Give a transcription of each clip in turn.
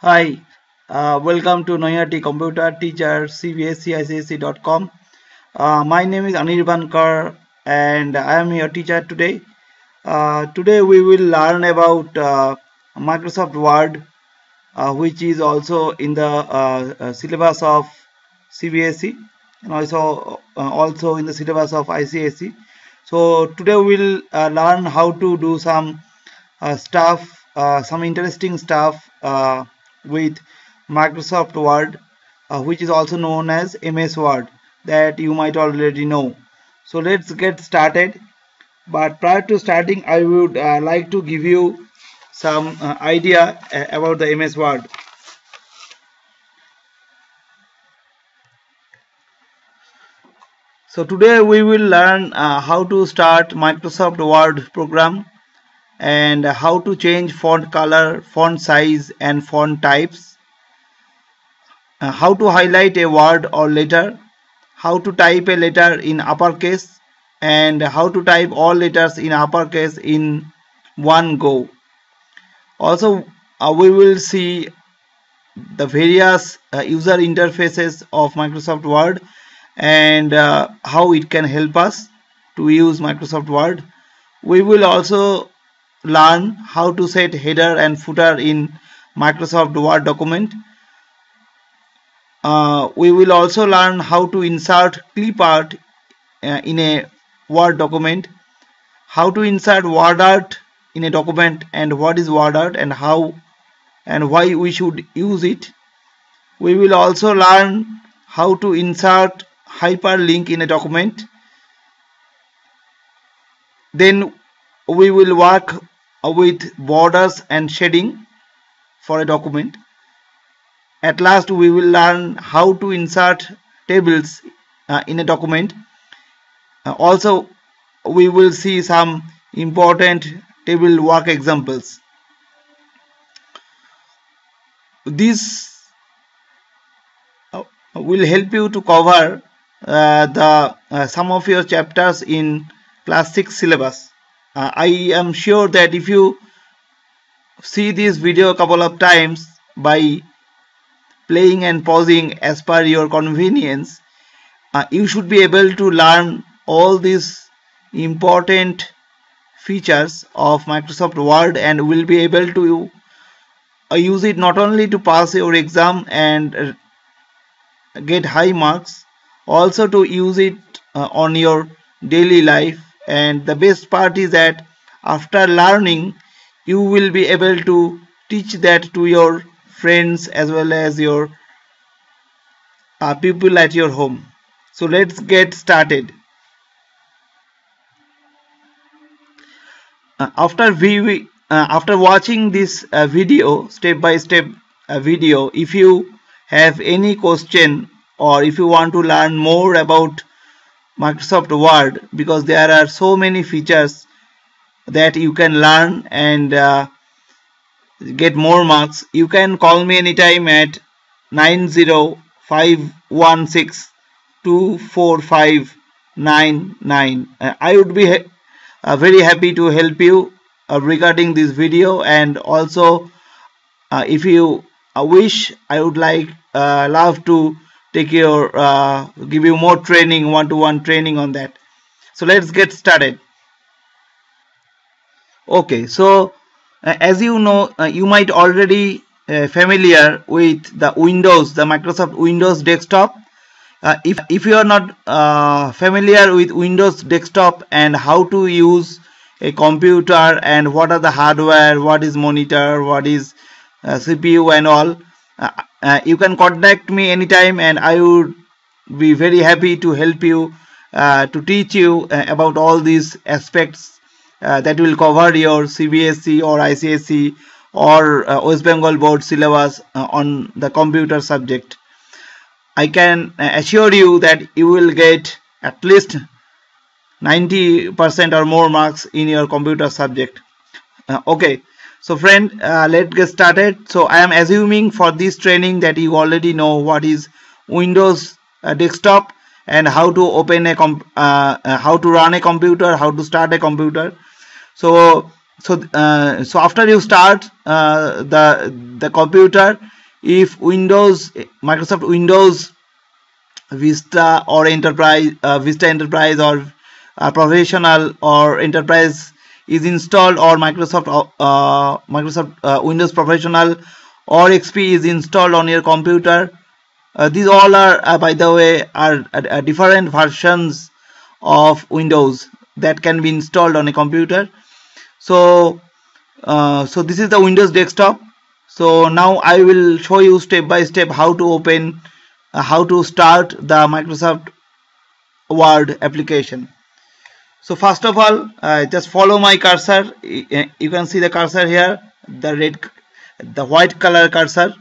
Hi, welcome to Naihati Computer Teacher CBSE ICSE.com. My name is Anirban and I am your teacher today. Today we will learn about Microsoft Word, which is also in the syllabus of CBSE and also in the syllabus of ICSE. So today we will learn how to do some some interesting stuff with Microsoft Word, which is also known as MS Word, that you might already know. So let's get started. But prior to starting, I would like to give you some idea about the MS Word. So today we will learn how to start Microsoft Word program and how to change font color, font size and font types, how to highlight a word or letter, how to type a letter in uppercase, and how to type all letters in uppercase in one go. Also, we will see the various user interfaces of Microsoft Word and how it can help us to use Microsoft Word. We will also learn how to set header and footer in Microsoft Word document. We will also learn how to insert clip art in a Word document, how to insert word art in a document, and what is word art and how and why we should use it. We will also learn how to insert hyperlink in a document. Then we will work with borders and shading for a document. At last, we will learn how to insert tables in a document. Also, we will see some important table work examples. This will help you to cover some of your chapters in class 6 syllabus. I am sure that if you see this video a couple of times by playing and pausing as per your convenience, you should be able to learn all these important features of Microsoft Word and will be able to use it not only to pass your exam and get high marks, also to use it on your daily life. And the best part is that after learning, you will be able to teach that to your friends as well as your people at your home. So let's get started. After watching this video, step by step video, if you have any question or if you want to learn more about Microsoft Word, because there are so many features that you can learn and get more marks, you can call me anytime at 9051624599. I would be very happy to help you regarding this video, and also if you wish, I would love to take your give you more training, one-to-one training on that. So let's get started. Okay, so as you know, you might already familiar with the Microsoft Windows desktop. If you are not familiar with Windows desktop and how to use a computer and what are the hardware, what is monitor, what is CPU and all, you can contact me anytime and I would be very happy to help you to teach you about all these aspects that will cover your CBSE or ICSE or West Bengal board syllabus on the computer subject. I can assure you that you will get at least 90% or more marks in your computer subject. Okay, so friend, let's get started. So I am assuming for this training that you already know what is Windows desktop and how to open a how to run a computer, how to start a computer. So after you start the computer, if Microsoft Windows Vista or Vista Enterprise or Professional or Enterprise is installed, or Microsoft Windows Professional or XP is installed on your computer. These all are, by the way, are different versions of Windows that can be installed on a computer. So this is the Windows desktop. So now I will show you step by step how to open, how to start the Microsoft Word application. So first of all, just follow my cursor. You can see the cursor here, the white color cursor.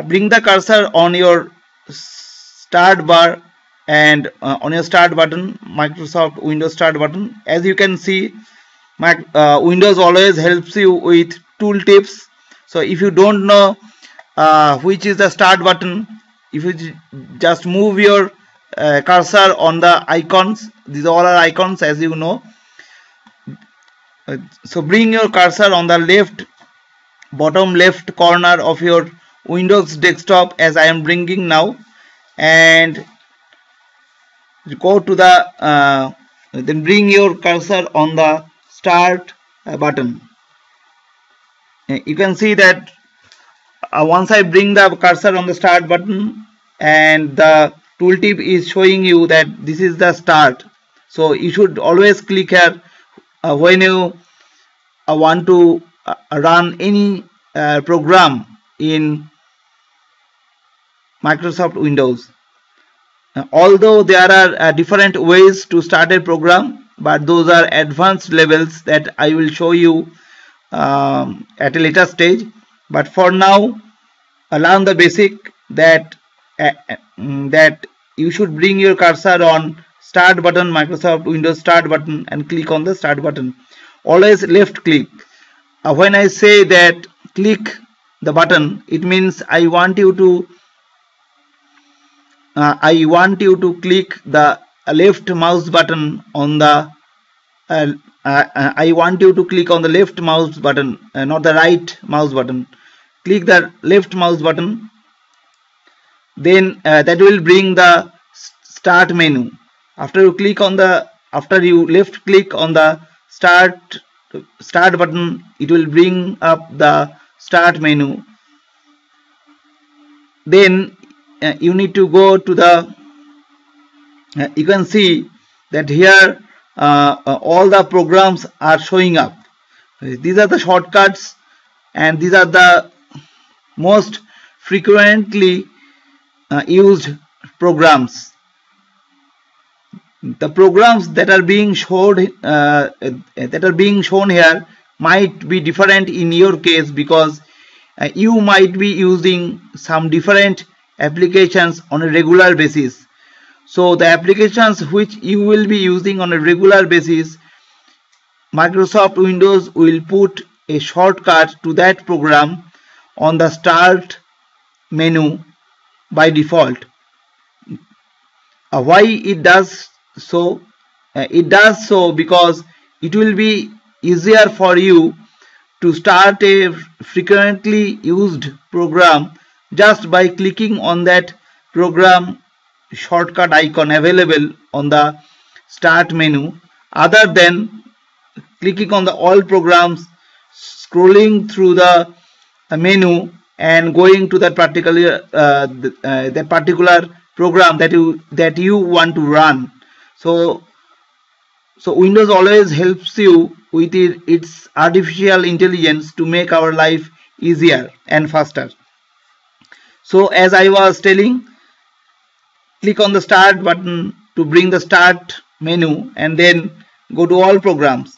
Bring the cursor on your start bar and on your start button, Microsoft Windows start button. As you can see, Windows always helps you with tool tips. So if you don't know which is the start button, if you just move your cursor on the icons, these all are icons, as you know. So bring your cursor on the bottom left corner of your Windows desktop, as I am bringing now, and go to the then bring your cursor on the start button. You can see that once I bring the cursor on the start button and the tooltip is showing you that this is the start. So you should always click here when you want to run any program in Microsoft Windows. Although there are different ways to start a program, but those are advanced levels that I will show you at a later stage. But for now, learn the basic that you should bring your cursor on start button, Microsoft Windows start button, and click on the start button. Always left click. When I say that click the button, it means I want you to click the left mouse button on the I want you to click on the left mouse button, not the right mouse button. Click the left mouse button, then that will bring the start menu. After you left click on the start button, it will bring up the start menu. Then you need to go to the you can see that here all the programs are showing up. These are the shortcuts, and these are the most frequently used programs. The programs that are being shown here might be different in your case, because you might be using some different applications on a regular basis. So the applications which you will be using on a regular basis, Microsoft Windows will put a shortcut to that program on the start menu by default. Why it does so? It does so because it will be easier for you to start a frequently used program just by clicking on that program shortcut icon available on the start menu, other than clicking on the all programs, scrolling through the menu and going to that particular program that you want to run. So Windows always helps you with its artificial intelligence to make our life easier and faster. So as I was telling, click on the start button to bring the start menu, and then go to all programs,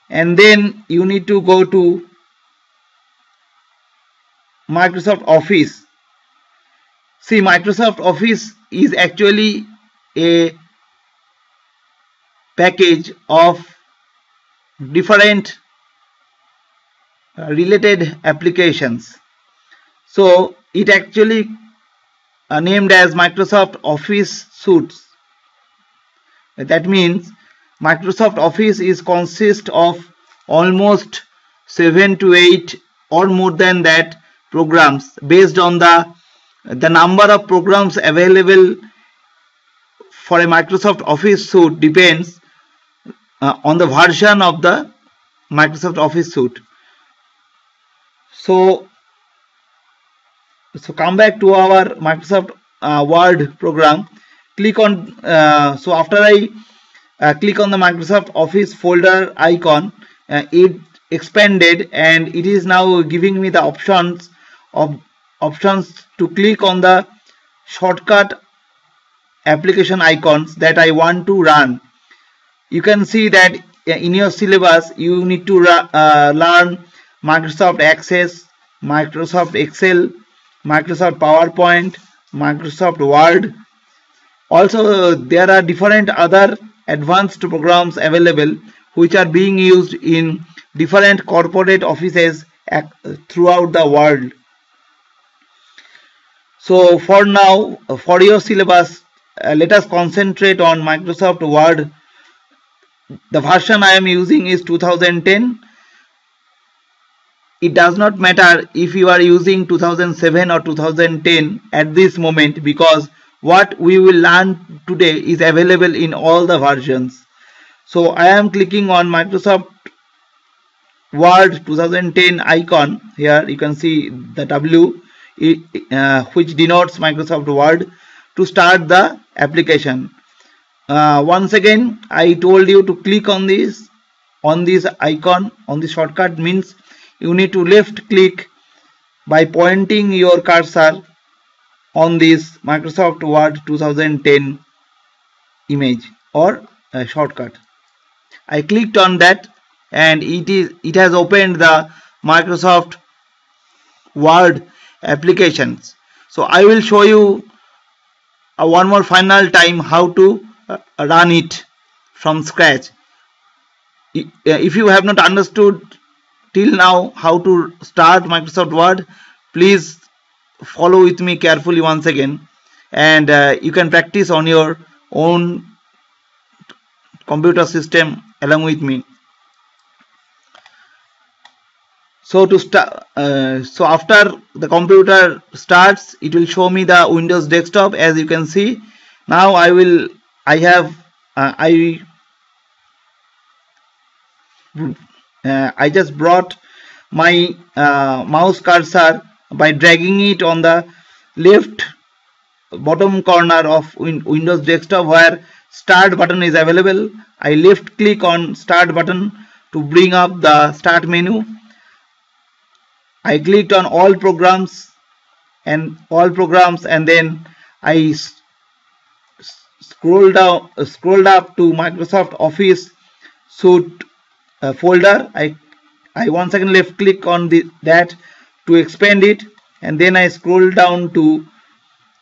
and then you need to go to Microsoft Office. See, Microsoft Office is actually a package of different related applications. So it actually named as Microsoft Office Suites. That means Microsoft Office consists of almost 7 to 8 or more than that programs. Based on the number of programs available for a Microsoft Office suite depends on the version of the Microsoft Office suite. So come back to our Microsoft Word program. Click on so after I click on the Microsoft Office folder icon, it expanded and it is now giving me the options to click on the shortcut application icons that I want to run. You can see that in your syllabus you need to learn Microsoft Access, Microsoft Excel, Microsoft PowerPoint, Microsoft Word. Also there are different other advanced programs available which are being used in different corporate offices throughout the world. So for now, for your syllabus, let us concentrate on Microsoft Word. The version I am using is 2010. It does not matter if you are using 2007 or 2010 at this moment, because what we will learn today is available in all the versions. So I am clicking on Microsoft Word 2010 icon. Here you can see the W which denotes Microsoft Word to start the application. Once again I told you to click on this icon on the shortcut. Means you need to left click by pointing your cursor on this Microsoft Word 2010 image or shortcut. I clicked on that and it has opened the Microsoft Word applications. So I will show you one more final time how to run it from scratch. If you have not understood till now how to start Microsoft Word, please follow with me carefully once again, and you can practice on your own computer system along with me. So to start, so after the computer starts, it will show me the Windows desktop. As you can see, now I just brought my mouse cursor by dragging it on the left bottom corner of Windows desktop where start button is available. I left click on start button to bring up the start menu. I clicked on all programs and then I scrolled up to Microsoft Office suite folder. I once again left click on that to expand it, and then I scroll down to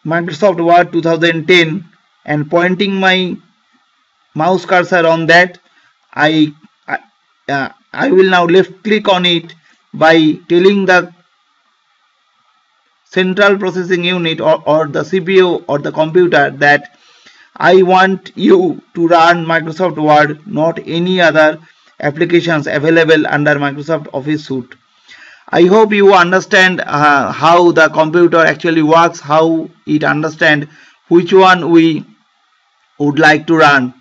Microsoft Word 2010 and pointing my mouse cursor on that, I will now left click on it by telling the central processing unit or the CPU or the computer that I want you to run Microsoft Word, not any other applications available under Microsoft Office suite. I hope you understand how the computer actually works, how it understands which one we would like to run.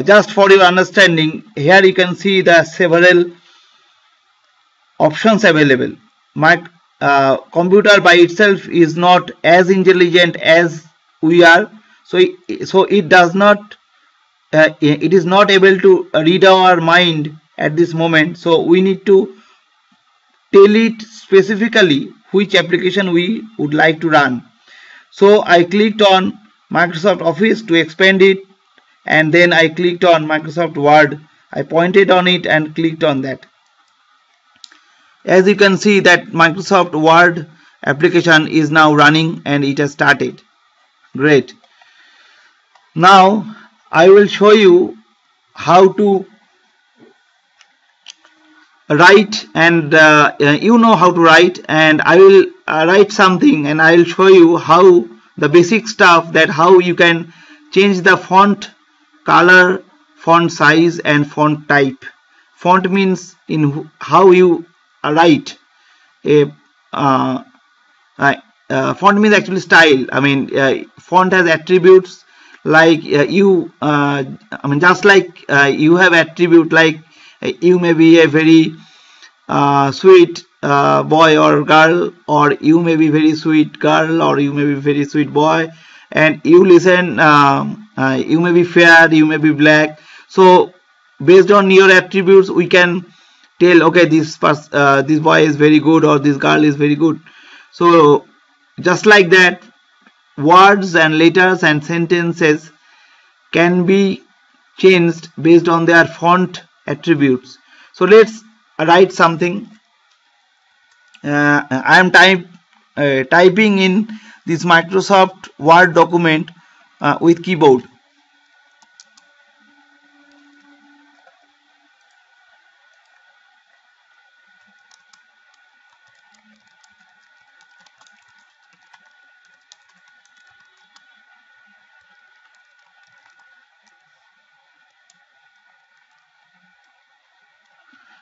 Just for your understanding, here you can see the several options available. My computer by itself is not as intelligent as we are, so it does not it is not able to read our mind at this moment. So we need to tell it specifically which application we would like to run. So I clicked on Microsoft Office to expand it, and then I clicked on Microsoft Word. I pointed on it and clicked on that. As you can see that Microsoft Word application is now running and it has started. Great. Now I will show you how to write, and you know how to write, and I will write something and I will show you how the basic stuff, that how you can change the font color, font size and font type. Font means in how you write, a font means actually style. I mean, font has attributes like just like you have attribute like you may be a very sweet boy or girl, or you may be very sweet girl, or you may be very sweet boy, and you listen, you may be fair, you may be black. So based on your attributes we can tell, okay, this boy is very good or this girl is very good. So just like that, words and letters and sentences can be changed based on their font attributes. So let's write something. I am typing in this Microsoft Word document with keyboard.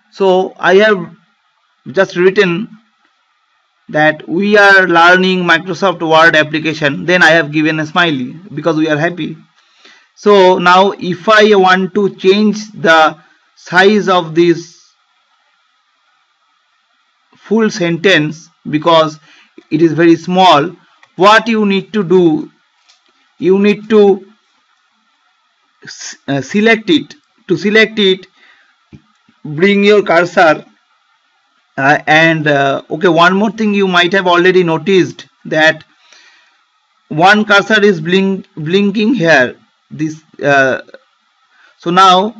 So I have just written that we are learning Microsoft Word application, then I have given a smiley because we are happy. So now if I want to change the size of this full sentence because it is very small, what you need to do, you need to select it. To select it, bring your cursor okay, one more thing you might have already noticed, that one cursor is blinking here. This so now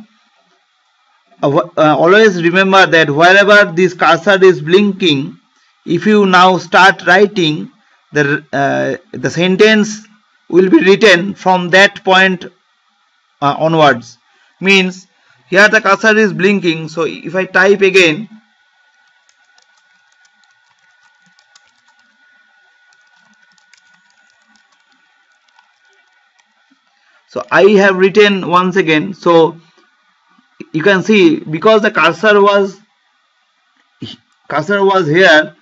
always remember that wherever this cursor is blinking, if you now start writing, the sentence will be written from that point onwards. Means here the cursor is blinking, so if I type again, so I have written once again. So you can see, because the cursor was here,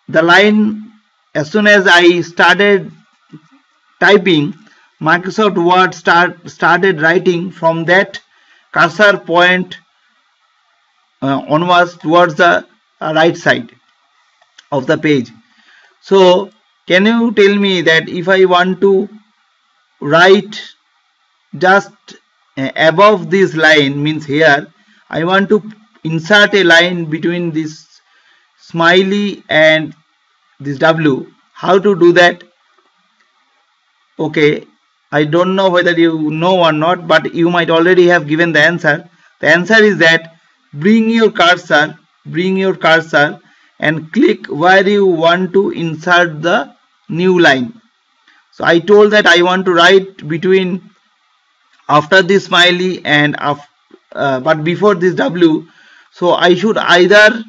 the line, as soon as I started typing, Microsoft Word started writing from that cursor point onwards towards the right side of the page. So can you tell me that if I want to write just above this line, means here I want to insert a line between this smiley and this W, how to do that? Okay, I don't know whether you know or not, but you might already have given the answer. The answer is that bring your cursor and click where you want to insert the new line. So I told that I want to write between, after this smiley and but before this W. So I should either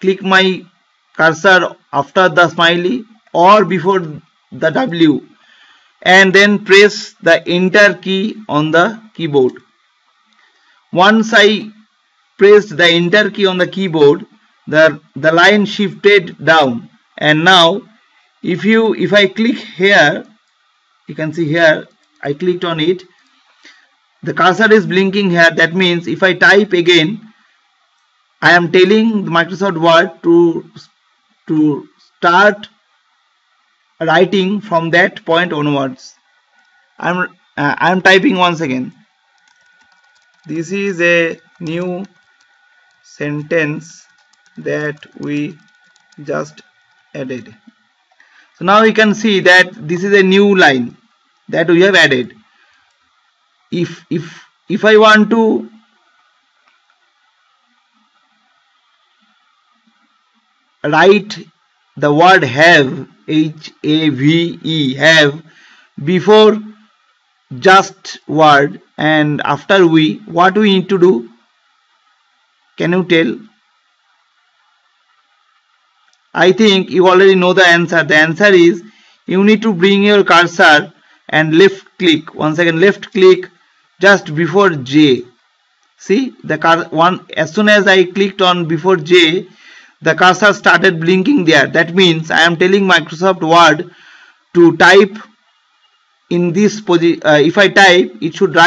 click my cursor after the smiley or before the W, and then press the enter key on the keyboard. Once I pressed the enter key on the keyboard, the line shifted down, and now if I click here, you can see here I clicked on it, the cursor is blinking here. That means if I type again, I am telling Microsoft Word to start writing from that point onwards. I am typing once again. This is a new sentence that we just added. So now you can see that this is a new line that we have added. If I want to write the word have, H-A-V-E, have, before just word and after we, what we need to do? Can you tell? I think you already know the answer. The answer is, you need to bring your cursor and left click, once again left click just before J. See the one, as soon as I clicked on before J, the cursor started blinking there. That means I am telling Microsoft Word to type in this position. If I type, it should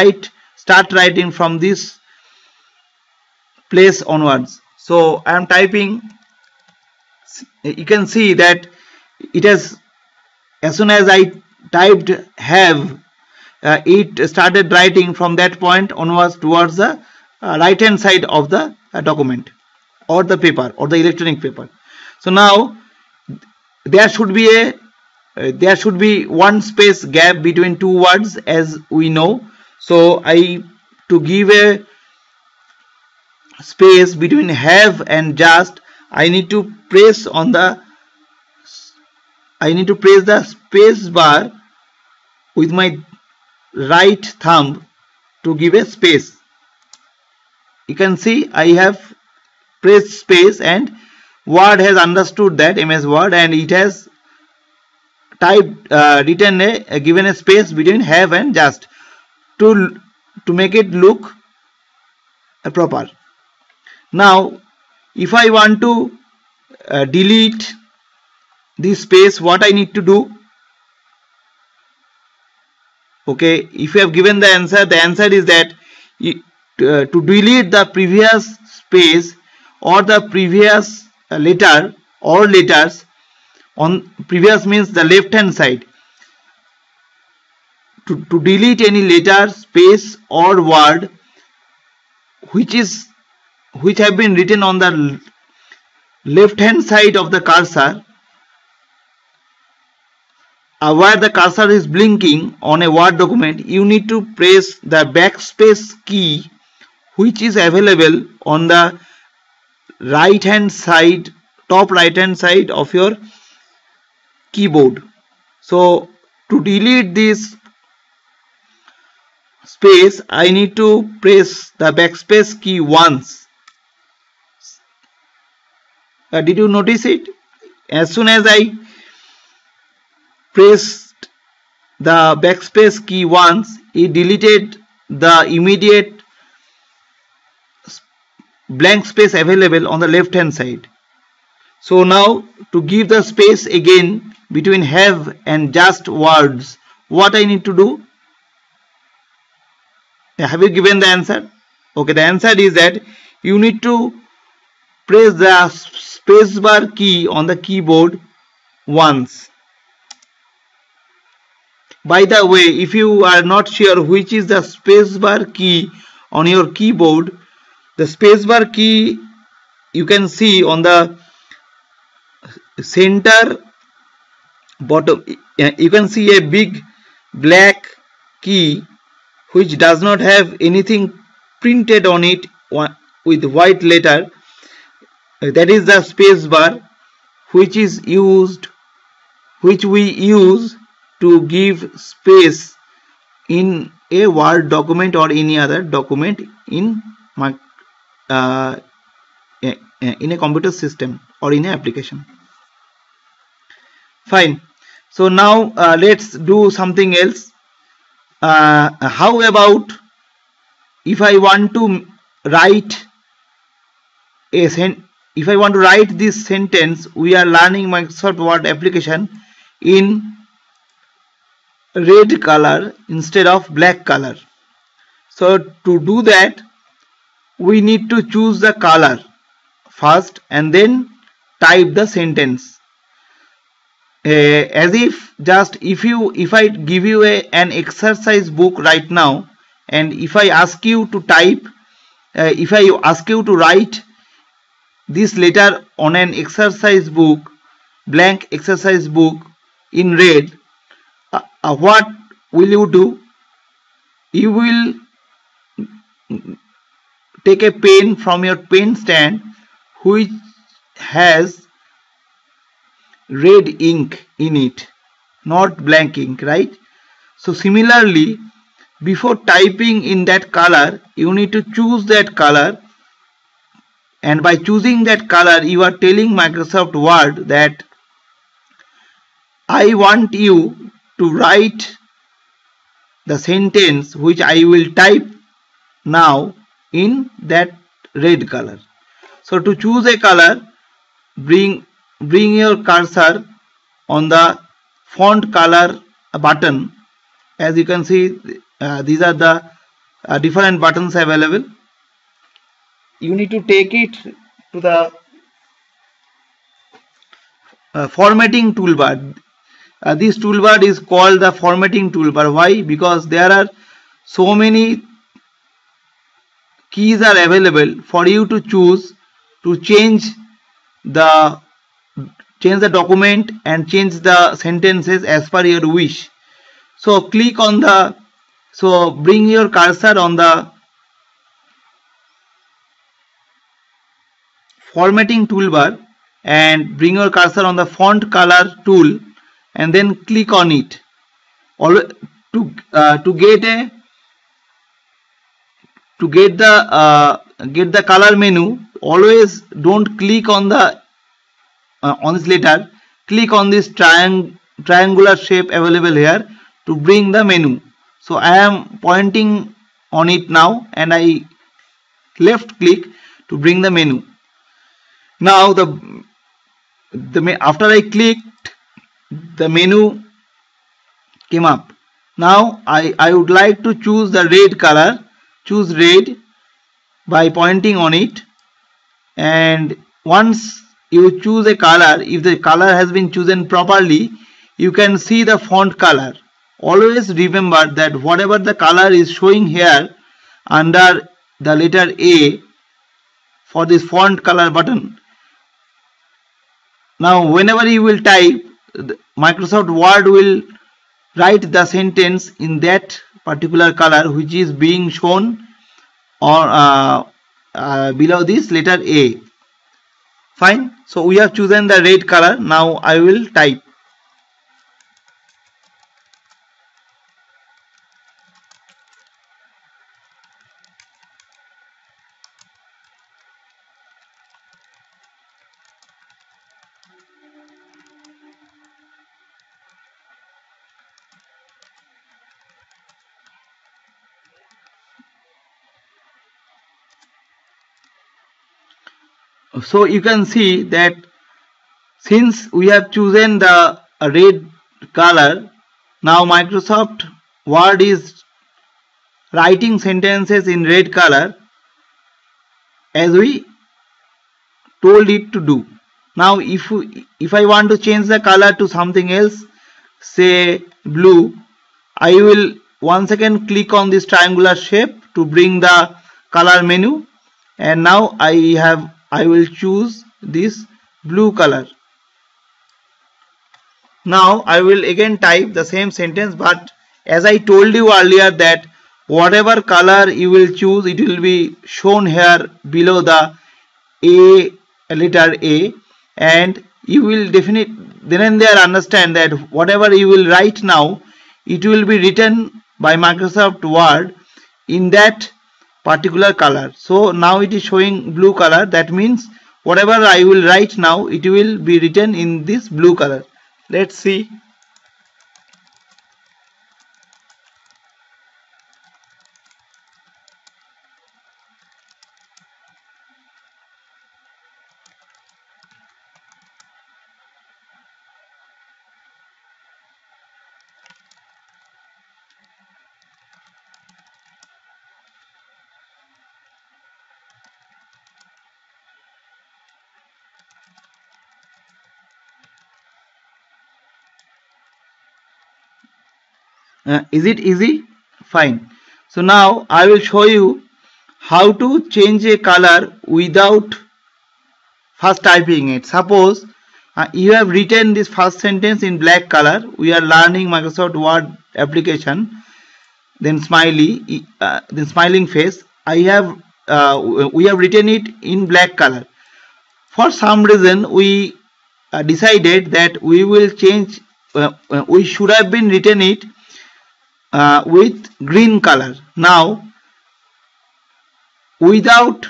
start writing from this place onwards. So I am typing. You can see that it has, as soon as I typed have, it started writing from that point onwards towards the right hand side of the document or the paper or the electronic paper. So now there should be one space gap between two words, as we know. So to give a space between have and just, I need to press the space bar with my right thumb to give a space. You can see I have pressed space and Word has understood that, MS Word, and it has given a space between have and just to make it look proper. Now if I want to delete this space, what I need to do? Okay, if you have given the answer is that to delete the previous space or the previous letter or letters, on previous means the left hand side, to delete any letter, space or word which have been written on the left hand side of the cursor, where the cursor is blinking on a Word document, you need to press the backspace key, which is available on the right hand side, top right hand side of your keyboard. So to delete this space, I need to press the backspace key once. Did you notice it? As soon as I pressed the backspace key once, it deleted the immediate blank space available on the left hand side. So now to give the space again between have and just words, what I need to do? Have you given the answer? Okay, the answer is that you need to press the spacebar key on the keyboard once. By the way, if you are not sure which is the spacebar key on your keyboard, the spacebar key you can see on the center bottom. You can see a big black key which does not have anything printed on it with white letter. That is the spacebar, which we use to give space in a Word document or any other document in a computer system or in an application. Fine. So now let's do something else. How about if I want to write this sentence? We are learning Microsoft Word application in red color instead of black color. So to do that, we need to choose the color first and then type the sentence. As if I give you an exercise book right now, and if I ask you to type, if I ask you to write this letter on an exercise book, blank exercise book in red, what will you do? You will take a pen from your pen stand which has red ink in it, not blank ink, right? So similarly, before typing in that color, you need to choose that color, and by choosing that color, you are telling Microsoft Word that I want you to write the sentence which I will type now in that red color. So to choose a color, bring your cursor on the font color button. As you can see, these are the different buttons available. You need to take it to the formatting toolbar. This toolbar is called the formatting toolbar. Why? Because there are so many keys are available for you to choose to change the document and change the sentences as per your wish. So click on the, so bring your cursor on the formatting toolbar and bring your cursor on the font color tool and then click on it. To get the color menu, always don't click on the on this letter. Click on this triangular shape available here to bring the menu. So I am pointing on it now and I left click to bring the menu. Now after I clicked, the menu came up. Now I would like to choose the red color. Choose red by pointing on it, and once you choose a color, if the color has been chosen properly, you can see the font color. Always remember that whatever the color is showing here under the letter A for this font color button. Now whenever you will type, Microsoft Word will write the sentence in that particular color which is being shown or below this letter A. Fine. So we have chosen the red color. Now I will type. So you can see that since we have chosen the red color, now Microsoft Word is writing sentences in red color as we told it to do. Now if I want to change the color to something else, say blue, I will once again click on this triangular shape to bring the color menu, and now I will choose this blue color. Now I will again type the same sentence, but as I told you earlier that whatever color you will choose, it will be shown here below the letter A, and you will definitely then and there understand that whatever you will write now, it will be written by Microsoft Word in that particular color. So now it is showing blue color. That means whatever I will write now, it will be written in this blue color. Let's see. Is it easy? Fine. So now I will show you how to change a color without first typing it. Suppose you have written this first sentence in black color. We are learning Microsoft Word application. Then smiley, then smiling face. We have written it in black color. For some reason we decided that we will change. We should have been written it with green color. Now without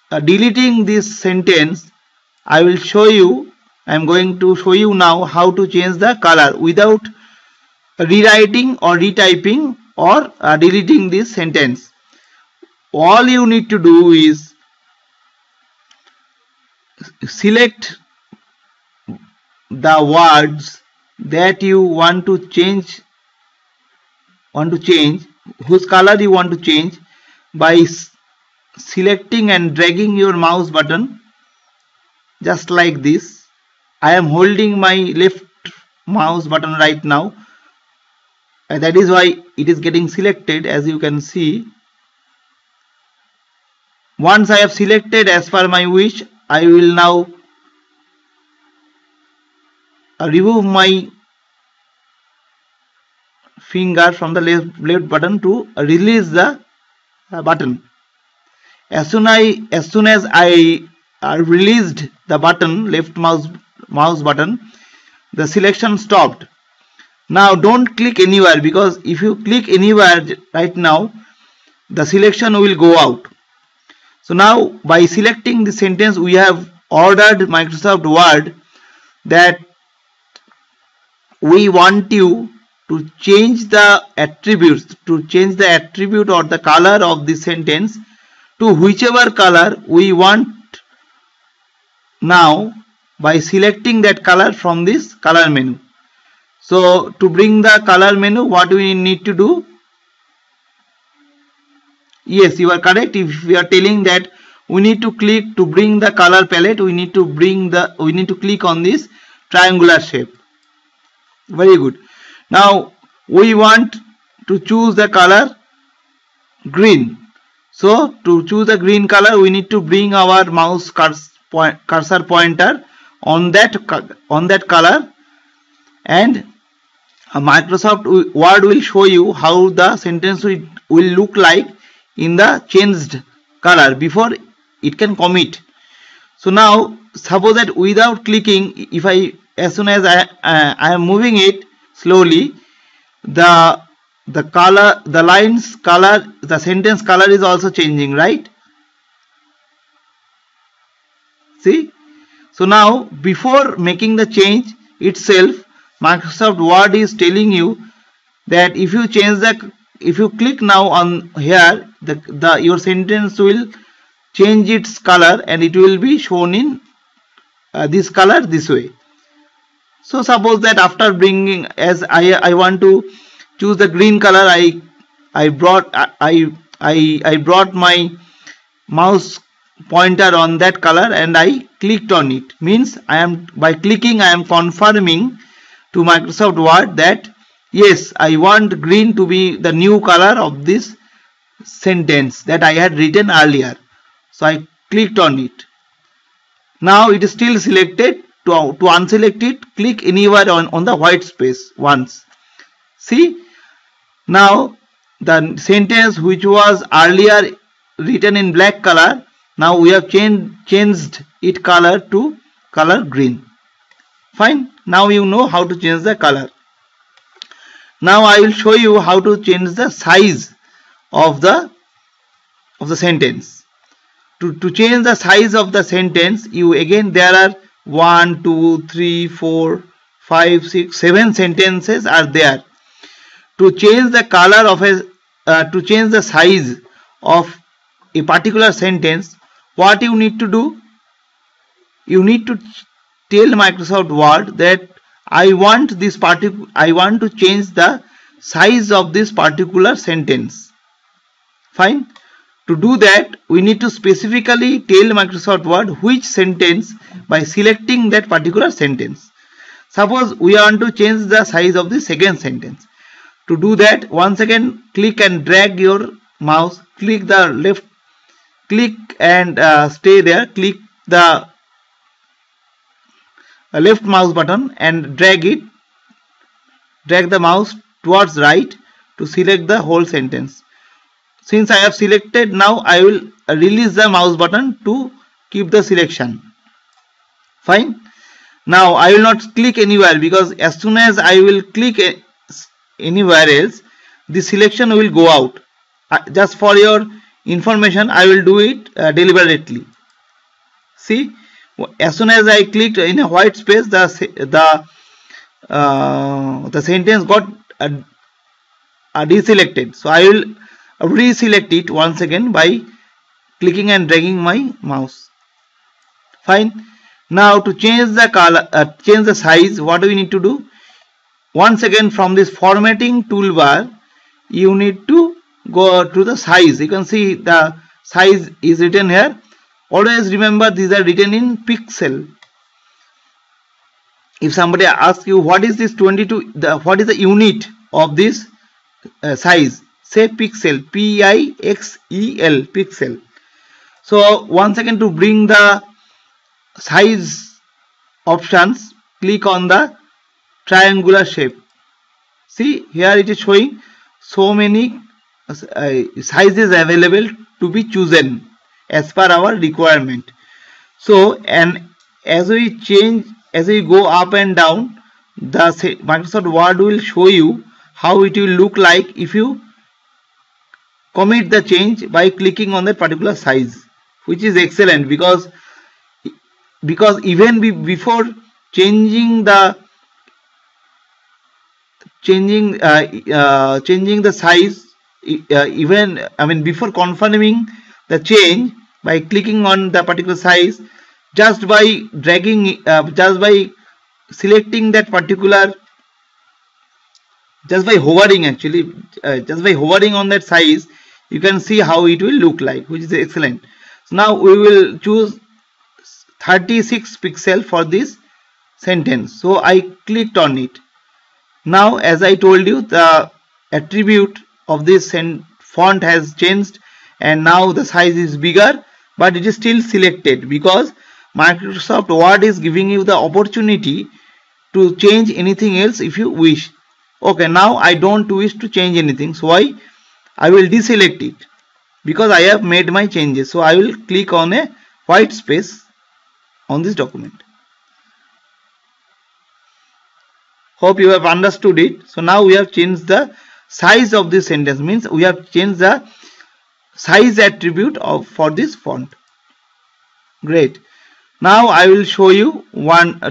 deleting this sentence, I will show you. I am going to show you now how to change the color without rewriting or retyping or deleting this sentence. all you need to do is select the words that you want to change, whose color you want to change, by selecting and dragging your mouse button just like this. I am holding my left mouse button right now, and that is why it is getting selected. As you can see, once I have selected as per my wish, I will now remove my finger from the left button to release the button. As soon as I released the button, left mouse button, the selection stopped. Now don't click anywhere, because if you click anywhere right now, the selection will go out. So now by selecting the sentence, we have ordered Microsoft Word that we want you to change the attributes, or the color of the sentence to whichever color we want now, by selecting that color from this color menu. So to bring the color menu, what we need to do? Yes, you are correct. If we are telling that we need to click to bring the color palette, we need to click on this triangular shape. Very good. Now we want to choose the color green. So to choose the green color, we need to bring our mouse cursor pointer on that color, and Microsoft Word will show you how the sentence will look like in the changed color before it can commit. So now suppose that without clicking, as soon as I am moving it slowly, the color, the lines color, the sentence color is also changing, right? See? So now before making the change itself, Microsoft Word is telling you that if you click now on here, your sentence will change its color and it will be shown in this color this way. So suppose that after bringing, as I want to choose the green color, I brought my mouse pointer on that color and I clicked on it. Means by clicking I am confirming to Microsoft Word that yes, I want green to be the new color of this sentence that I had written earlier. So I clicked on it. Now it is still selected. To unselect it, click anywhere on the white space once. See, now the sentence which was earlier written in black color, now we have changed its color to color green. Fine. Now you know how to change the color. Now I will show you how to change the size of the sentence. To change the size of the sentence, there are 1, 2, 3, 4, 5, 6, 7 sentences are there. To change the color of to change the size of a particular sentence, what you need to do? You need to tell Microsoft Word that I want to change the size of this particular sentence. Fine. To do that, we need to specifically tell Microsoft Word which sentence by selecting that particular sentence. Suppose we want to change the size of the second sentence. To do that, once again click and drag your mouse, click the left, click and stay there, click the left mouse button and drag the mouse towards right to select the whole sentence. Since I have selected, now I will release the mouse button to keep the selection. Fine. Now I will not click anywhere, because as soon as I will click anywhere else, the selection will go out. Just for your information, I will do it deliberately. See, as soon as I clicked in a white space, the sentence got deselected. So I will reselect it once again by clicking and dragging my mouse. Fine. Now to change the color, change the size, what do we need to do? Once again, from this formatting toolbar, you need to go to the size. You can see the size is written here. Always remember, these are written in pixel. If somebody asks you what is this 22, what is the unit of this size, say pixel, P-I-X-E-L, pixel. So once again, to bring the size options, click on the triangular shape. See, here it is showing so many sizes available to be chosen as per our requirement. So, and as we change, as we go up and down, the Microsoft Word will show you how it will look like if you commit the change by clicking on that particular size, which is excellent, because even before changing the size, even before confirming the change by clicking on the particular size, just by dragging, just by selecting that particular, just by hovering, actually just by hovering on that size, you can see how it will look like, which is excellent. So now we will choose 36 pixel for this sentence. So I clicked on it. Now, as I told you, the attribute of this font has changed, and now the size is bigger, but it is still selected because Microsoft Word is giving you the opportunity to change anything else if you wish. Okay, now I don't wish to change anything, so I will deselect it because I have made my changes. So I will click on a white space on this document. Hope you have understood it. So now we have changed the size of this sentence, means we have changed the size attribute for this font. Great. Now I will show you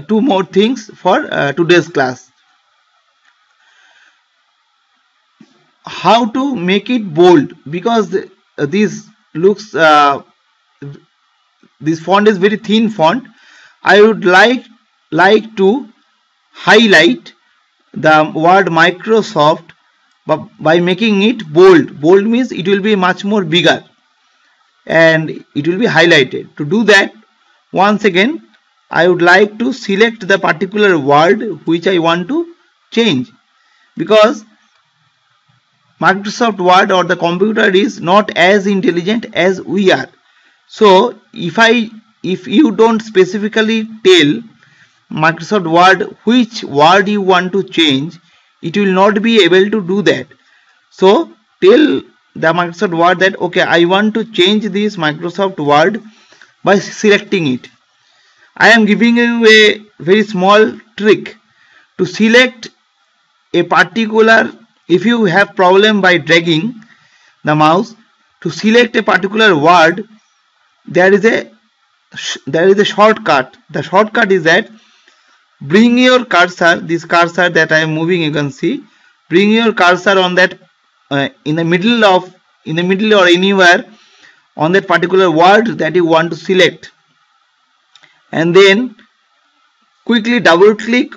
two more things for today's class. How to make it bold, because this looks this font is very thin font. I would like to highlight the word Microsoft by making it bold. Bold means it will be much more bigger and it will be highlighted. To do that, once again, I would like to select the particular word which I want to change, because Microsoft Word or the computer is not as intelligent as we are. So if you don't specifically tell Microsoft Word which word you want to change, it will not be able to do that. So tell the Microsoft Word that okay, I want to change this Microsoft Word by selecting it. I am giving you a very small trick to select a particular. If you have problem by dragging the mouse to select a particular word, there is a shortcut. The shortcut is that bring your cursor, this cursor that I am moving, you can see, bring your cursor on that in the middle or anywhere on that particular word that you want to select, and then quickly double click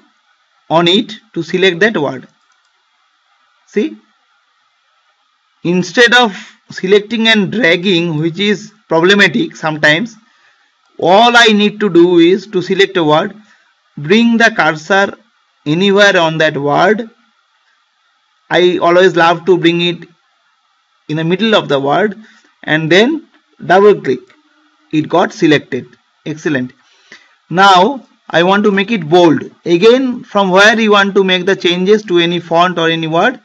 on it to select that word. See, instead of selecting and dragging, which is problematic sometimes, all I need to do is to select a word, bring the cursor anywhere on that word. I always love to bring it in the middle of the word and then double click. It got selected. Excellent. Now I want to make it bold. Again, from where you want to make the changes to any font or any word?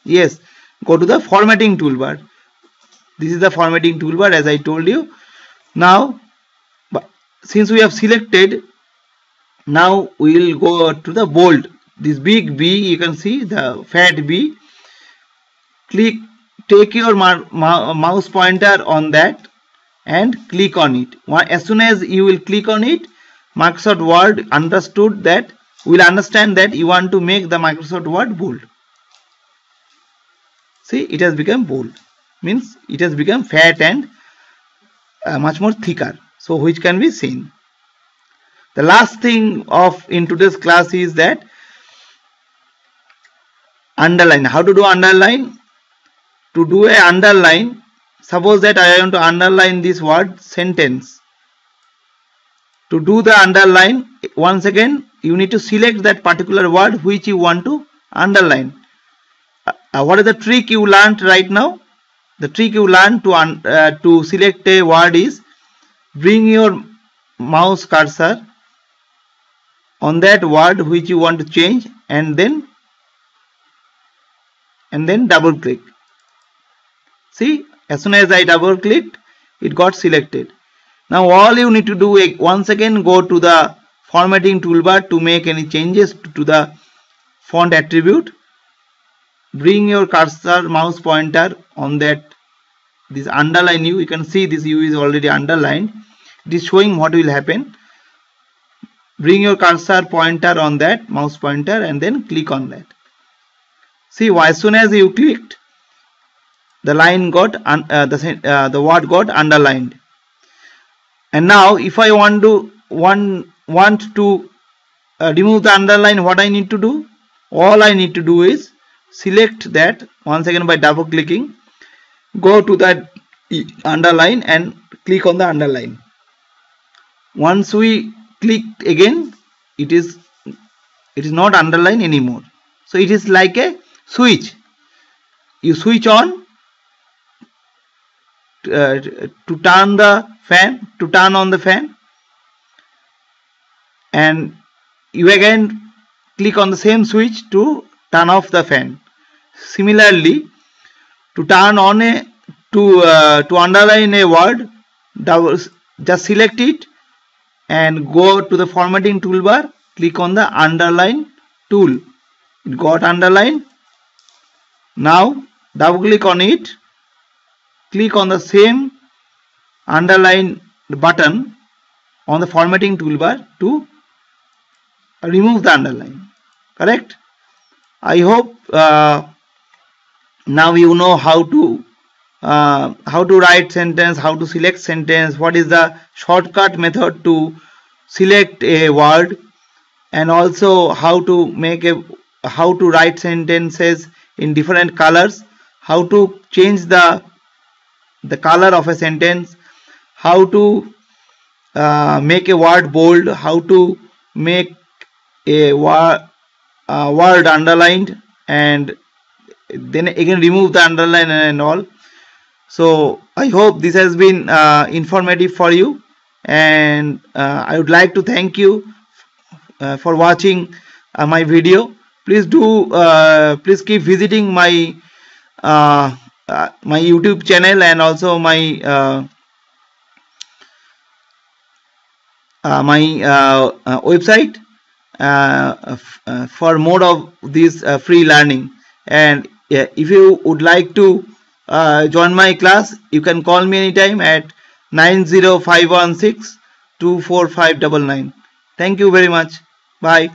Yes, go to the formatting toolbar. This is the formatting toolbar, as I told you. Now, since we have selected, now we will go to the bold. This big B, you can see the fat B. Take your mouse pointer on that and click on it. As soon as you will click on it, Microsoft Word will understand that you want to make the Microsoft Word bold. See, it has become bold, means it has become fat and much more thicker, so which can be seen. The last thing in today's class is that underline. How to do underline? To do a underline, suppose that I want to underline this word sentence. To do the underline, once again you need to select that particular word which you want to underline. What is the trick you learned right now? The trick you learned to select a word is bring your mouse cursor on that word which you want to change and then double click. See, as soon as I double clicked, it got selected. Now all you need to do is once again go to the formatting toolbar to make any changes to the font attribute. Bring your cursor mouse pointer on this underline U. You can see this U is already underlined. It is showing what will happen. Bring your cursor pointer on that mouse pointer and then click on that. See, as soon as you clicked, the line got the word got underlined. And now if I want to remove the underline, what I need to do? All I need to do is select that once again by double clicking, go to that underline and click on the underline. Once we click again, it is not underlined anymore. So it is like a switch. You switch on to turn on the fan, and you again click on the same switch to turn off the fan. Similarly, to turn on to underline a word, just select it and go to the formatting toolbar, click on the underline tool. It got underlined. Now double click on it, click on the same underline button on the formatting toolbar to remove the underline. Correct? I hope now you know how to write sentence, how to select sentence, what is the shortcut method to select a word, and also how to write sentences in different colors, how to change the color of a sentence, how to make a word bold, how to make a word underlined and then again remove the underline and all. So I hope this has been informative for you, and I would like to thank you for watching my video. Please keep visiting my my YouTube channel and also my website for more of this free learning. And if you would like to join my class, you can call me anytime at 90516 24599. Thank you very much. Bye.